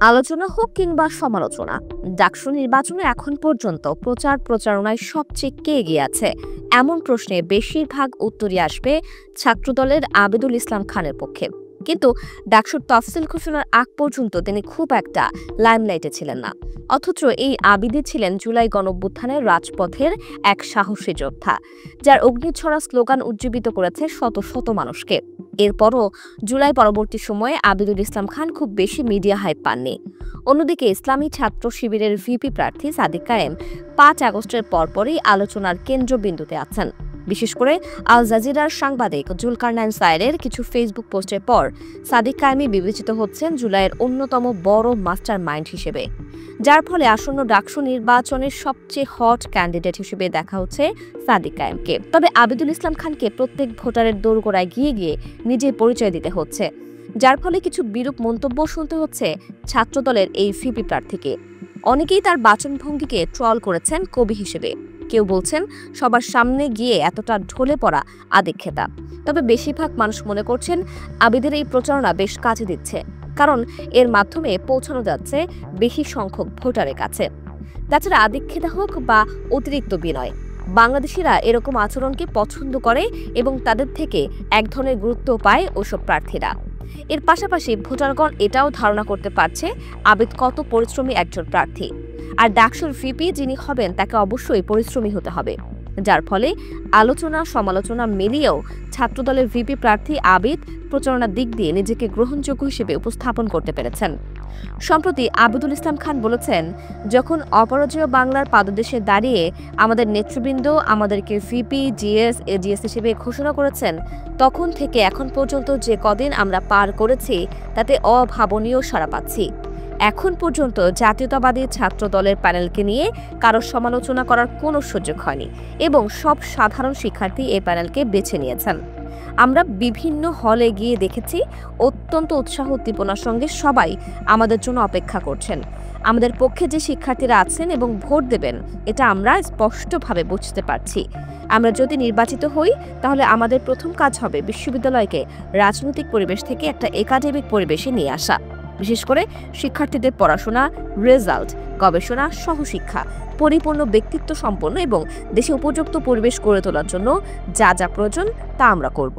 আলোচনা হোক কিংবা সমালোচনা, ডাকসু নির্বাচনে এখন পর্যন্ত প্রচার প্রচারণায় সবচেয়ে কে এগিয়ে আছে এমন প্রশ্নে বেশিরভাগ উত্তরই আসবে ছাত্রদলের আবিদুল ইসলাম খানের পক্ষে। কিন্তু ডাকসুর তফসিল ঘোষণার আগ পর্যন্ত তিনি খুব একটা লাইমলাইটে ছিলেন না। অথচ এই আবিদই ছিলেন জুলাই গণঅভ্যুত্থানের রাজপথের এক সাহসী যোদ্ধা, যার অগ্নিছড়া স্লোগান উজ্জীবিত করেছে শত শত মানুষকে। এরপরও জুলাই পরবর্তী সময়ে আবিদুল ইসলাম খান খুব বেশি মিডিয়া হাইপ পাননি। অন্যদিকে ইসলামী ছাত্র শিবিরের ভিপি প্রার্থী সাদিক কায়েম ৫ আগস্টের পরপরই আলোচনার কেন্দ্রবিন্দুতে আছেন। বিশেষ করে আল জাজিরার সাংবাদিক জুলকারনাইন সায়েরের কিছু ফেসবুক পোস্টের পর সাদিক কায়েমই বিবেচিত হচ্ছেন জুলাইয়ের অন্যতম বড় মাস্টার মাইন্ড হিসেবে, যার ফলে আসন্ন ডাকসু নির্বাচনের সবচেয়ে হট ক্যান্ডিডেট হিসেবে দেখা হচ্ছে সাদিক কায়েমকে। তবে আবিদুল ইসলাম খানকে প্রত্যেক ভোটারের দোরগোড়ায় গিয়ে গিয়ে নিজের পরিচয় দিতে হচ্ছে, যার ফলে কিছু বিরূপ মন্তব্য শুনতে হচ্ছে ছাত্রদলের এই ভিপি প্রার্থীকে। অনেকেই তার বাচনভঙ্গিকে ট্রল করেছেন কবি হিসেবে, কেউ বলছেন সবার সামনে গিয়ে এতটা ঢলে পড়া আদিক্ষেতা। তবে বেশিরভাগ মানুষ মনে করছেন আবিদের এই প্রচারণা বেশ কাজে দিচ্ছে, কারণ এর মাধ্যমে পৌঁছানো যাচ্ছে বেশি সংখ্যক ভোটারের কাছে। তাছাড়া আদিক্ষেতা হোক বা অতিরিক্ত বিনয়, বাংলাদেশিরা এরকম আচরণকে পছন্দ করে এবং তাদের থেকে এক ধরনের গুরুত্ব পায় ওসব প্রার্থীরা। এর পাশাপাশি ভোটারগণ এটাও ধারণা করতে পারছে আবিদ কত পরিশ্রমী একজন প্রার্থী, আর ডাকসুর ভিপি যিনি হবেন তাকে অবশ্যই পরিশ্রমী হতে হবে। যার ফলে আলোচনা সমালোচনা মিলিয়েও ছাত্রদলের ভিপি প্রার্থী আবিদ প্রচারণার দিক দিয়ে নিজেকে গ্রহণযোগ্য হিসেবে উপস্থাপন করতে পেরেছেন। সম্প্রতি আবিদুল ইসলাম খান বলেছেন, যখন অপরাজেয় বাংলার পাদদেশে দাঁড়িয়ে আমাদের নেতৃবৃন্দ আমাদেরকে ভিপি জিএস এজিএস হিসেবে ঘোষণা করেছেন, তখন থেকে এখন পর্যন্ত যে কদিন আমরা পার করেছি তাতে অভাবনীয় সাড়া পাচ্ছি। এখন পর্যন্ত জাতীয়তাবাদী ছাত্র দলের প্যানেলকে নিয়ে কারো সমালোচনা করার কোনো সুযোগ হয়নি এবং সব সাধারণ শিক্ষার্থী এই প্যানেলকে বেছে নিয়েছেন। আমরা বিভিন্ন হলে গিয়ে দেখেছি অত্যন্ত উৎসাহ উদ্দীপনার সঙ্গে সবাই আমাদের জন্য অপেক্ষা করছেন। আমাদের পক্ষে যে শিক্ষার্থীরা আছেন এবং ভোট দেবেন এটা আমরা স্পষ্টভাবে বুঝতে পারছি। আমরা যদি নির্বাচিত হই তাহলে আমাদের প্রথম কাজ হবে বিশ্ববিদ্যালয়কে রাজনৈতিক পরিবেশ থেকে একটা একাডেমিক পরিবেশে নিয়ে আসা, বিশেষ করে শিক্ষার্থীদের পড়াশোনা, রেজাল্ট, গবেষণা, সহশিক্ষা, পরিপূর্ণ ব্যক্তিত্ব সম্পন্ন এবং দেশে উপযুক্ত পরিবেশ গড়ে তোলার জন্য যা যা প্রয়োজন তা আমরা করব।